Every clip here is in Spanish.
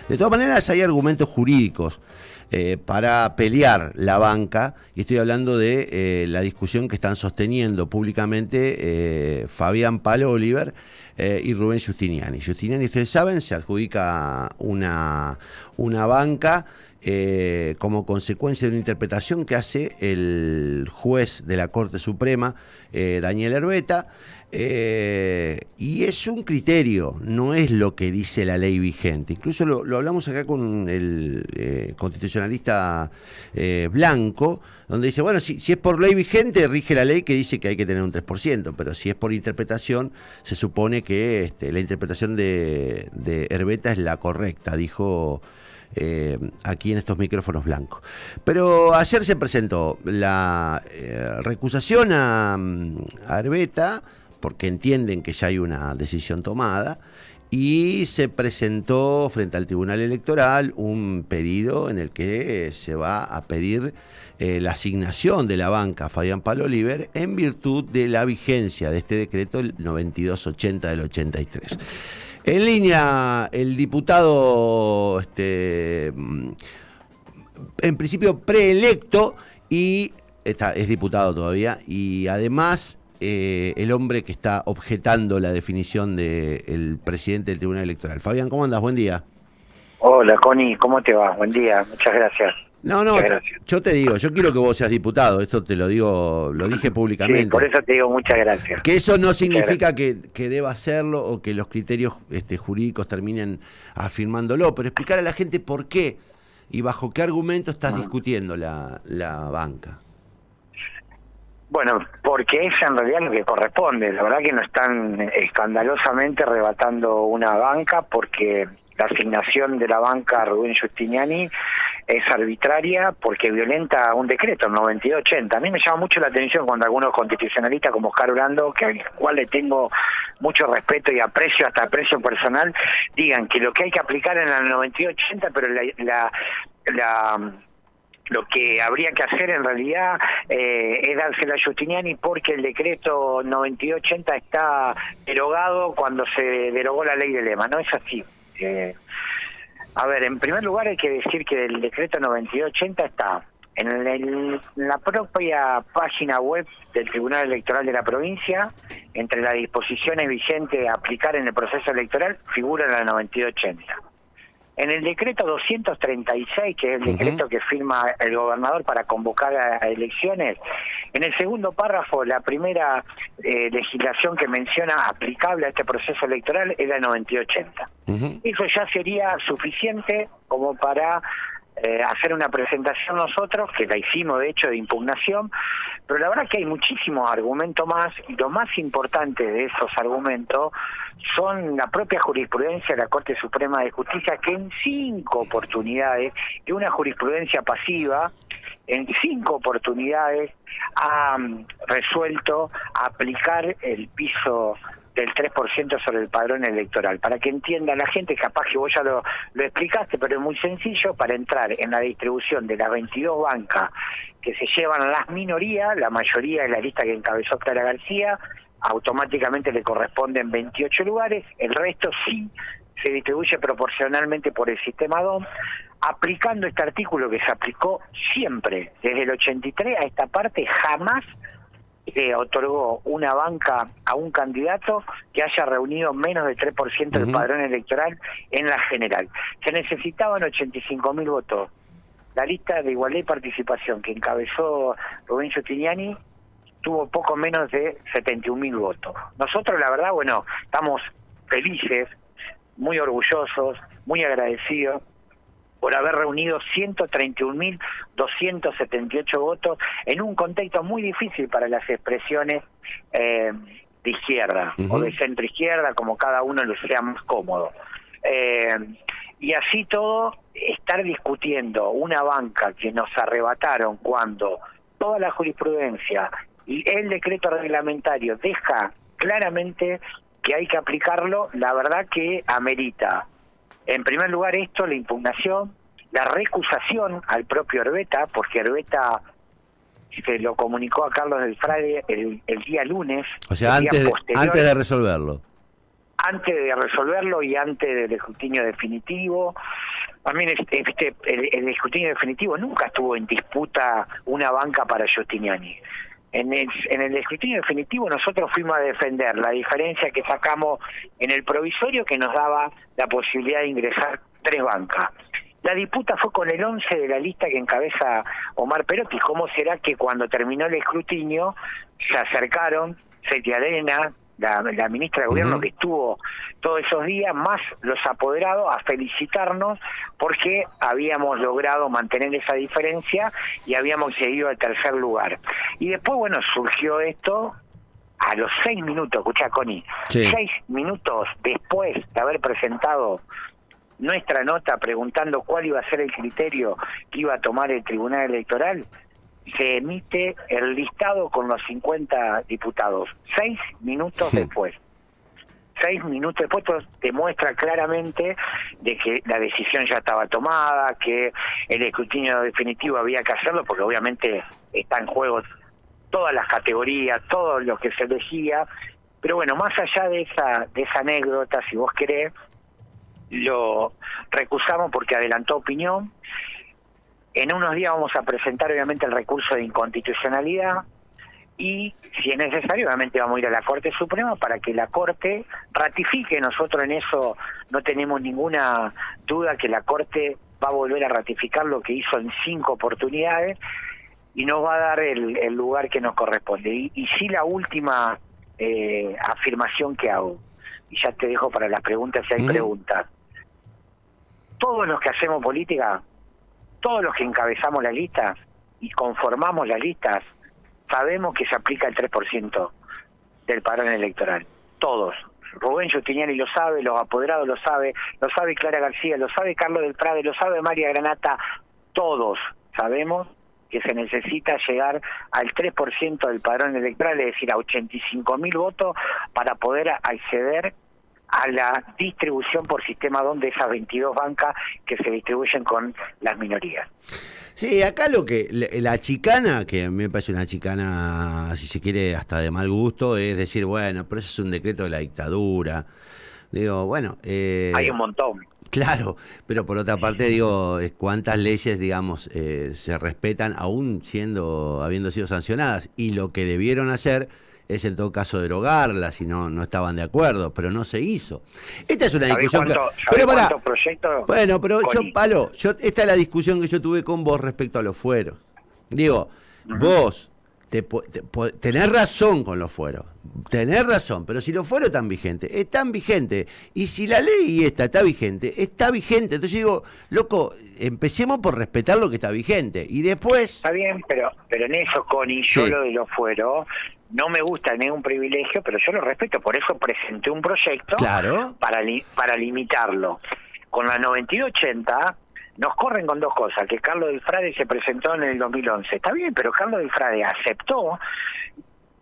De todas maneras, hay argumentos jurídicos para pelear la banca, y estoy hablando de la discusión que están sosteniendo públicamente Fabián Paloliver y Rubén Giustiniani. Giustiniani, ustedes saben, se adjudica una banca como consecuencia de una interpretación que hace el juez de la Corte Suprema, Daniel Herbeta, y es un criterio, no es lo que dice la ley vigente. Incluso lo hablamos acá con el constitucionalista Blanco, donde dice, bueno, si es por ley vigente, rige la ley que dice que hay que tener un 3%, pero si es por interpretación, se supone que la interpretación de Herbeta es la correcta, dijo aquí en estos micrófonos blancos. Pero ayer se presentó la recusación a Herbeta, porque entienden que ya hay una decisión tomada, y se presentó frente al Tribunal Electoral un pedido en el que se va a pedir la asignación de la banca a Fabián Paloliver en virtud de la vigencia de este decreto, el 9280 del 83. En línea, el diputado, en principio preelecto, y es diputado todavía, y además el hombre que está objetando la definición del presidente del Tribunal Electoral. Fabián, ¿cómo andas? Buen día. Hola, Connie, ¿cómo te va? Buen día, muchas gracias. No, yo te digo, yo quiero que vos seas diputado, esto te lo digo, lo dije públicamente. Sí, por eso te digo muchas gracias. Que eso no significa que deba hacerlo o que los criterios jurídicos terminen afirmándolo, pero explicar a la gente por qué y bajo qué argumento estás discutiendo la banca. Bueno, porque es en realidad lo que corresponde. La verdad que no están escandalosamente arrebatando una banca, porque la asignación de la banca a Rubén Giustiniani es arbitraria porque violenta un decreto, el 9280. A mí me llama mucho la atención cuando algunos constitucionalistas como Oscar Urando, que al cual le tengo mucho respeto y aprecio, hasta aprecio personal, digan que lo que hay que aplicar en el 9280, pero lo que habría que hacer en realidad es dársela a Giustiniani porque el decreto 9280 está derogado cuando se derogó la ley de Lema. No es así. A ver, en primer lugar hay que decir que el decreto 9280 está en la propia página web del Tribunal Electoral de la provincia. Entre las disposiciones vigentes a aplicar en el proceso electoral figura la 9280. En el decreto 236, que es el decreto que firma el gobernador para convocar a elecciones, en el segundo párrafo, la primera legislación que menciona aplicable a este proceso electoral es la 9280. Eso ya sería suficiente como para hacer una presentación nosotros, que la hicimos de hecho de impugnación, pero la verdad que hay muchísimos argumentos más, y lo más importante de esos argumentos son la propia jurisprudencia de la Corte Suprema de Justicia, que en 5 oportunidades, y una jurisprudencia pasiva, en 5 oportunidades ha resuelto aplicar el piso del 3% sobre el padrón electoral. Para que entienda la gente, capaz que vos ya lo explicaste, pero es muy sencillo. Para entrar en la distribución de las 22 bancas que se llevan a las minorías, la mayoría de la lista que encabezó Clara García, automáticamente le corresponden 28 lugares, el resto sí se distribuye proporcionalmente por el sistema DOM, aplicando este artículo que se aplicó siempre, desde el 83 a esta parte. Jamás otorgó una banca a un candidato que haya reunido menos del 3% del padrón electoral en la general. Se necesitaban 85.000 votos. La lista de igualdad y participación que encabezó Rubén Giustiniani tuvo poco menos de 71.000 votos. Nosotros, la verdad, bueno, estamos felices, muy orgullosos, muy agradecidos por haber reunido 131.278 votos en un contexto muy difícil para las expresiones de izquierda o de centro izquierda, como cada uno le sea más cómodo. Y así todo, estar discutiendo una banca que nos arrebataron cuando toda la jurisprudencia y el decreto reglamentario deja claramente que hay que aplicarlo, la verdad que amerita, en primer lugar, esto, la impugnación, la recusación al propio Herbeta, porque Herbeta se lo comunicó a Carlos del Frade el día lunes. O sea, antes de resolverlo. Antes de resolverlo y antes del escrutinio definitivo. A mí el escrutinio definitivo nunca estuvo en disputa una banca para Giustiniani. En el escrutinio definitivo nosotros fuimos a defender la diferencia que sacamos en el provisorio, que nos daba la posibilidad de ingresar 3 bancas. La disputa fue con el 11 de la lista que encabeza Omar Perotti. ¿Cómo será que cuando terminó el escrutinio se acercaron Seti Arena, la ministra de Gobierno, que estuvo todos esos días, más los apoderados, a felicitarnos porque habíamos logrado mantener esa diferencia y habíamos seguido al tercer lugar? Y después, bueno, surgió esto a los 6 minutos, escuchá, Connie, 6 minutos después de haber presentado nuestra nota preguntando cuál iba a ser el criterio que iba a tomar el Tribunal Electoral, se emite el listado con los 50 diputados. 6 minutos después. 6 minutos después, esto demuestra claramente de que la decisión ya estaba tomada, que el escrutinio definitivo había que hacerlo, porque obviamente está en juego todas las categorías, todo lo que se elegía. Pero bueno, más allá de esa anécdota, si vos querés, lo recusamos porque adelantó opinión. En unos días vamos a presentar obviamente el recurso de inconstitucionalidad y, si es necesario, obviamente vamos a ir a la Corte Suprema para que la Corte ratifique. Nosotros en eso no tenemos ninguna duda que la Corte va a volver a ratificar lo que hizo en 5 oportunidades y nos va a dar el lugar que nos corresponde. Y sí, la última afirmación que hago, y ya te dejo para las preguntas si hay preguntas. Todos los que hacemos política, todos los que encabezamos las listas y conformamos las listas, sabemos que se aplica el 3% del padrón electoral. Todos. Rubén Giustiniani lo sabe, los apoderados lo sabe Clara García, lo sabe Carlos del Prade, lo sabe María Granata. Todos sabemos que se necesita llegar al 3% del padrón electoral, es decir, a 85.000 votos, para poder acceder a la distribución por sistema DON de esas 22 bancas que se distribuyen con las minorías. Sí, acá lo que la chicana, que a mí me parece una chicana, si se quiere, hasta de mal gusto, es decir, bueno, pero eso es un decreto de la dictadura. Digo, bueno... hay un montón. Claro, pero por otra parte, digo, cuántas leyes, digamos, se respetan aún habiendo sido sancionadas, y lo que debieron hacer es en todo caso derogarlas si no estaban de acuerdo, pero no se hizo. Esta es una discusión pero para bueno, pero esta es la discusión que yo tuve con vos respecto a los fueros. Digo, vos tenés razón con los fueros, tenés razón, pero si los fueros están vigentes, y si la ley esta está vigente. Entonces digo, loco, empecemos por respetar lo que está vigente, y después... Está bien, pero en eso, Connie, yo lo de los fueros, no me gusta ningún privilegio, pero yo lo respeto, por eso presenté un proyecto para limitarlo. Con la 9280 nos corren con 2 cosas, que Carlos del Frade se presentó en el 2011. Está bien, pero Carlos del Frade aceptó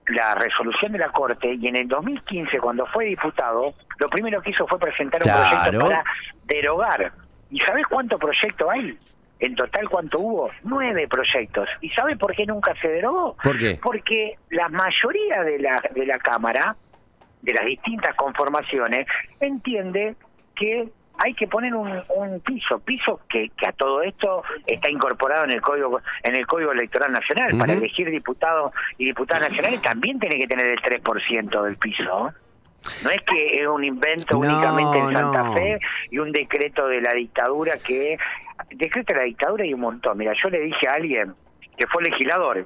la resolución de la Corte, y en el 2015, cuando fue diputado, lo primero que hizo fue presentar un proyecto para derogar. ¿Y sabés cuántos proyectos hay? En total, ¿cuánto hubo? 9 proyectos. ¿Y sabe por qué nunca se derogó? ¿Por qué? Porque la mayoría de la Cámara, de las distintas conformaciones, entiende que hay que poner un piso que a todo esto está incorporado en el Código Electoral Nacional. Para elegir diputados y diputadas nacionales también tiene que tener el 3% del piso. No es que es un invento únicamente en Santa Fe y un decreto de la dictadura decreto de la dictadura y un montón. Mira, yo le dije a alguien que fue legislador,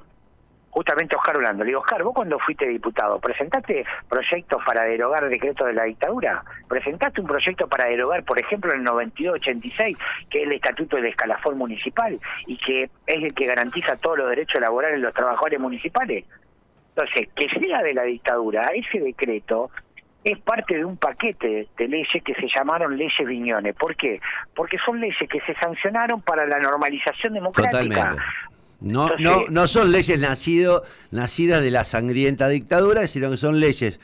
justamente a Oscar Orlando, le digo, Oscar, vos cuando fuiste diputado, ¿presentaste proyectos para derogar el decreto de la dictadura? ¿Presentaste un proyecto para derogar, por ejemplo, el 9286, que es el estatuto del escalafón municipal y que es el que garantiza todos los derechos laborales de los trabajadores municipales? Entonces, que sea de la dictadura, ese decreto es parte de un paquete de leyes que se llamaron leyes Viñones. ¿Por qué? Porque son leyes que se sancionaron para la normalización democrática. Totalmente. No son leyes nacidas de la sangrienta dictadura, sino que son leyes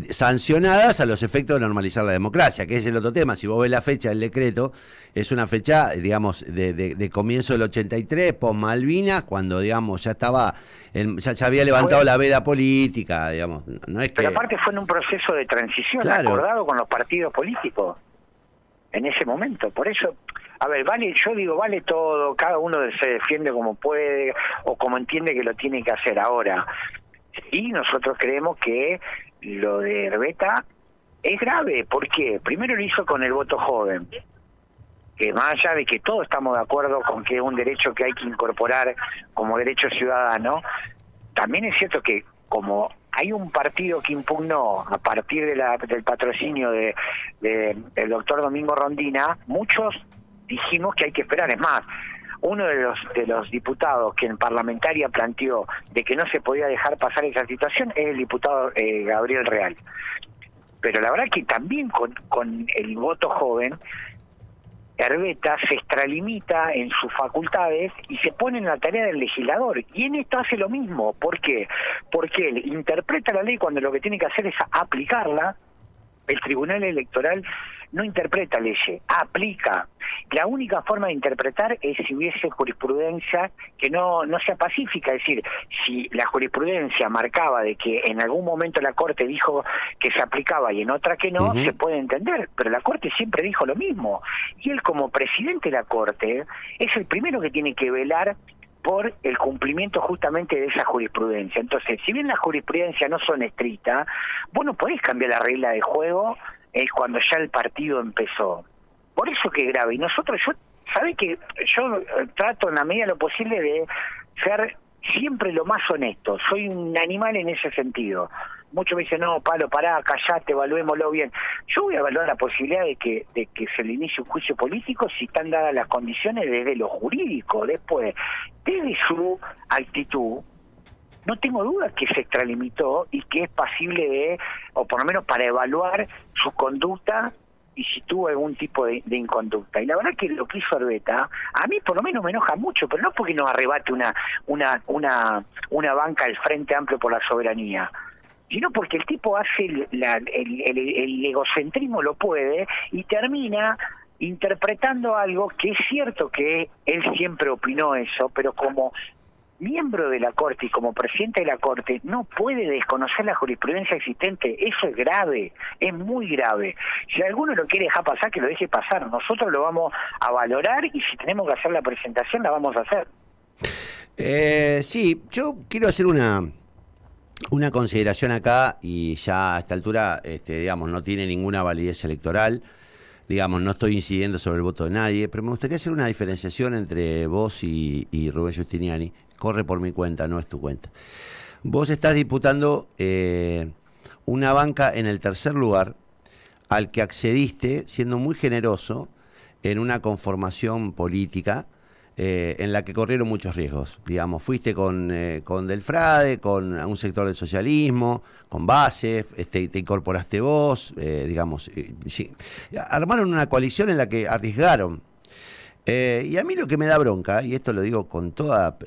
sancionadas a los efectos de normalizar la democracia, que es el otro tema. Si vos ves la fecha del decreto, es una fecha, digamos, de comienzo del 83, post Malvinas, cuando, digamos, ya estaba, ya había levantado la veda política, digamos. No es que... Pero aparte fue en un proceso de transición, acordado con los partidos políticos. en ese momento. Por eso, a ver, yo digo, vale todo, cada uno se defiende como puede o como entiende que lo tiene que hacer ahora. Y nosotros creemos que lo de Herbeta es grave. ¿Por qué? Primero lo hizo con el voto joven, que más allá de que todos estamos de acuerdo con que es un derecho que hay que incorporar como derecho ciudadano, también es cierto que como hay un partido que impugnó a partir del patrocinio del doctor Domingo Rondina, muchos dijimos que hay que esperar. Es más, uno de los diputados que en parlamentaria planteó de que no se podía dejar pasar esa situación es el diputado Gabriel Real. Pero la verdad que también con el voto joven, Herbeta se extralimita en sus facultades y se pone en la tarea del legislador. Y en esto hace lo mismo. ¿Por qué? Porque él interpreta la ley cuando lo que tiene que hacer es aplicarla. El Tribunal Electoral no interpreta leyes, aplica. La única forma de interpretar es si hubiese jurisprudencia que no sea pacífica, es decir, si la jurisprudencia marcaba de que en algún momento la Corte dijo que se aplicaba y en otra que no, se puede entender, pero la Corte siempre dijo lo mismo. Y él como presidente de la Corte es el primero que tiene que velar por el cumplimiento justamente de esa jurisprudencia. Entonces, si bien las jurisprudencias no son estrictas, vos no podés cambiar la regla de juego cuando ya el partido empezó. Por eso que es grave. Y nosotros, ¿sabe que yo trato en la medida de lo posible de ser siempre lo más honesto? Soy un animal en ese sentido. Muchos me dicen, no, Palo, pará, callate, evaluémoslo bien. Yo voy a evaluar la posibilidad de que se le inicie un juicio político si están dadas las condiciones desde lo jurídico. Después, desde su actitud, no tengo duda que se extralimitó y que es pasible de, o por lo menos para evaluar su conducta y si tuvo algún tipo de inconducta. Y la verdad que lo que hizo Herbeta, a mí por lo menos me enoja mucho, pero no porque nos arrebate una banca del Frente Amplio por la Soberanía, sino porque el tipo hace el egocentrismo, lo puede, y termina interpretando algo que es cierto que él siempre opinó eso, pero como miembro de la Corte y como presidente de la Corte no puede desconocer la jurisprudencia existente. Eso es grave, es muy grave. Si alguno lo quiere dejar pasar, que lo deje pasar. Nosotros lo vamos a valorar y si tenemos que hacer la presentación, la vamos a hacer. Sí, yo quiero hacer una consideración acá y ya a esta altura, digamos, no tiene ninguna validez electoral. Digamos, no estoy incidiendo sobre el voto de nadie, pero me gustaría hacer una diferenciación entre vos y Rubén Giustiniani. Corre por mi cuenta, no es tu cuenta. Vos estás disputando una banca en el tercer lugar al que accediste siendo muy generoso en una conformación política en la que corrieron muchos riesgos. Digamos, fuiste con Del Frade, con un sector del socialismo, con Base, te incorporaste vos, digamos, sí. Armaron una coalición en la que arriesgaron. Y a mí lo que me da bronca, y esto lo digo con toda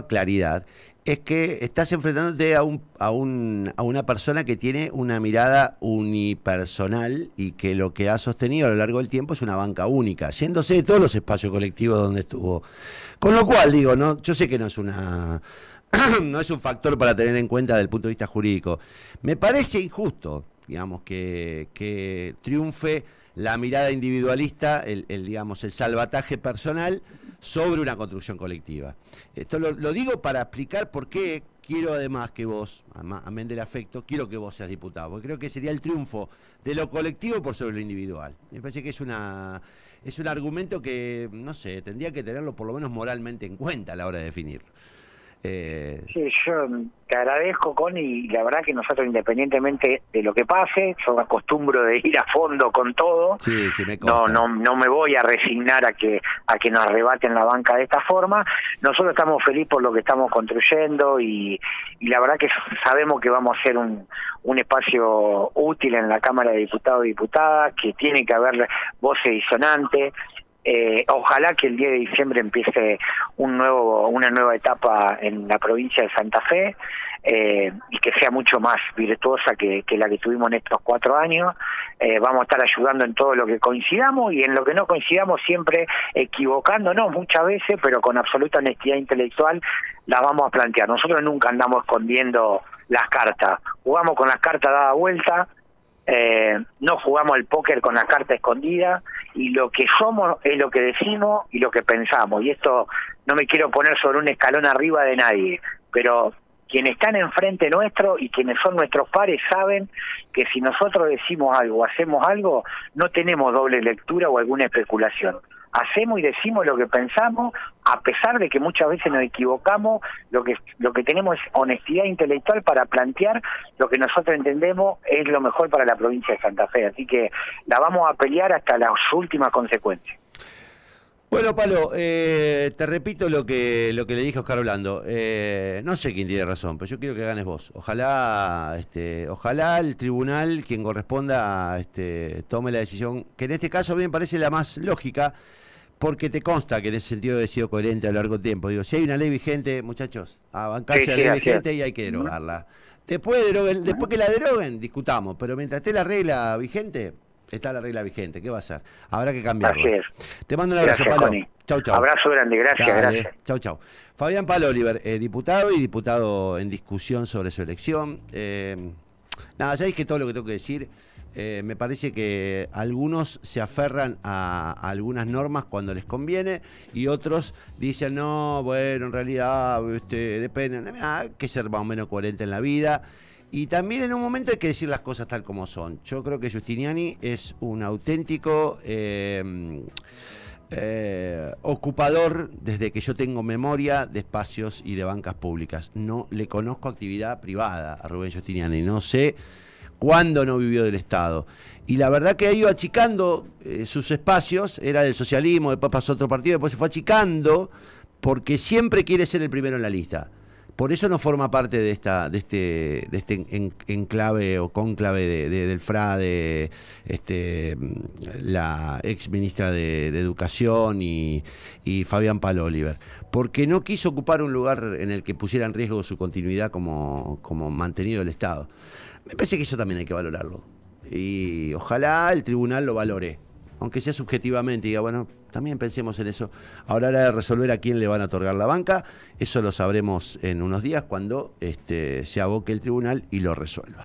claridad, es que estás enfrentándote a una persona que tiene una mirada unipersonal y que lo que ha sostenido a lo largo del tiempo es una banca única, yéndose de todos los espacios colectivos donde estuvo. Con lo cual, digo, no, yo sé que no es no es un factor para tener en cuenta desde el punto de vista jurídico. Me parece injusto, digamos, que triunfe la mirada individualista, digamos, el salvataje personal sobre una construcción colectiva. Esto lo digo para explicar por qué quiero además que vos, amén del afecto, quiero que vos seas diputado, porque creo que sería el triunfo de lo colectivo por sobre lo individual. Me parece que es un argumento que, no sé, tendría que tenerlo por lo menos moralmente en cuenta a la hora de definirlo. Sí, yo te agradezco, Connie, y la verdad que nosotros, independientemente de lo que pase, yo me acostumbro de ir a fondo con todo. Sí, me consta. No me voy a resignar a que nos arrebaten la banca de esta forma. Nosotros estamos felices por lo que estamos construyendo y la verdad que sabemos que vamos a ser un espacio útil en la Cámara de Diputados y Diputadas, que tiene que haber voces disonantes. Ojalá que el 10 de diciembre empiece una nueva etapa en la provincia de Santa Fe y que sea mucho más virtuosa que la que tuvimos en estos 4 años. Vamos a estar ayudando en todo lo que coincidamos y en lo que no coincidamos siempre equivocándonos muchas veces, pero con absoluta honestidad intelectual la vamos a plantear. Nosotros nunca andamos escondiendo las cartas, jugamos con las cartas dadas vuelta. No jugamos el póker con las cartas escondidas y lo que somos es lo que decimos y lo que pensamos. Y esto no me quiero poner sobre un escalón arriba de nadie, pero quienes están enfrente nuestro y quienes son nuestros pares saben que si nosotros decimos algo, hacemos algo, no tenemos doble lectura o alguna especulación. Hacemos y decimos lo que pensamos, a pesar de que muchas veces nos equivocamos, lo que tenemos es honestidad intelectual para plantear lo que nosotros entendemos es lo mejor para la provincia de Santa Fe. Así que la vamos a pelear hasta las últimas consecuencias. Bueno, Palo, te repito lo que le dije a Oscar Orlando. No sé quién tiene razón, pero yo quiero que ganes vos. Ojalá el tribunal, quien corresponda, tome la decisión, que en este caso a mí me parece la más lógica, porque te consta que en ese sentido he sido coherente a lo largo del tiempo. Digo, si hay una ley vigente, muchachos, a bancarse la ley vigente y hay que derogarla. Después que la deroguen, discutamos, pero mientras esté la regla vigente... Está la regla vigente, ¿qué va a hacer? Habrá que cambiarla. Así es. Te mando un abrazo, Palo. Chau, chau. Abrazo grande, gracias, Dale. gracias. Chau, chau. Fabián Palo Oliver, diputado y diputado en discusión sobre su elección. Nada, sabéis que todo lo que tengo que decir, me parece que algunos se aferran a algunas normas cuando les conviene y otros dicen, no, bueno, en realidad depende, hay que ser más o menos coherente en la vida. Y también en un momento hay que decir las cosas tal como son. Yo creo que Giustiniani es un auténtico ocupador desde que yo tengo memoria de espacios y de bancas públicas. No le conozco actividad privada a Rubén Giustiniani. No sé cuándo no vivió del Estado. Y la verdad que ha ido achicando sus espacios. Era del socialismo, después pasó a otro partido, después se fue achicando porque siempre quiere ser el primero en la lista. Por eso no forma parte de este enclave o cónclave del FRA, de la ex ministra de Educación y Fabián Palo Oliver. Porque no quiso ocupar un lugar en el que pusiera en riesgo su continuidad como mantenido del Estado. Me parece que eso también hay que valorarlo. Y ojalá el tribunal lo valore, aunque sea subjetivamente, y diga, bueno, también pensemos en eso. Ahora de resolver a quién le van a otorgar la banca, eso lo sabremos en unos días cuando se aboque el tribunal y lo resuelva.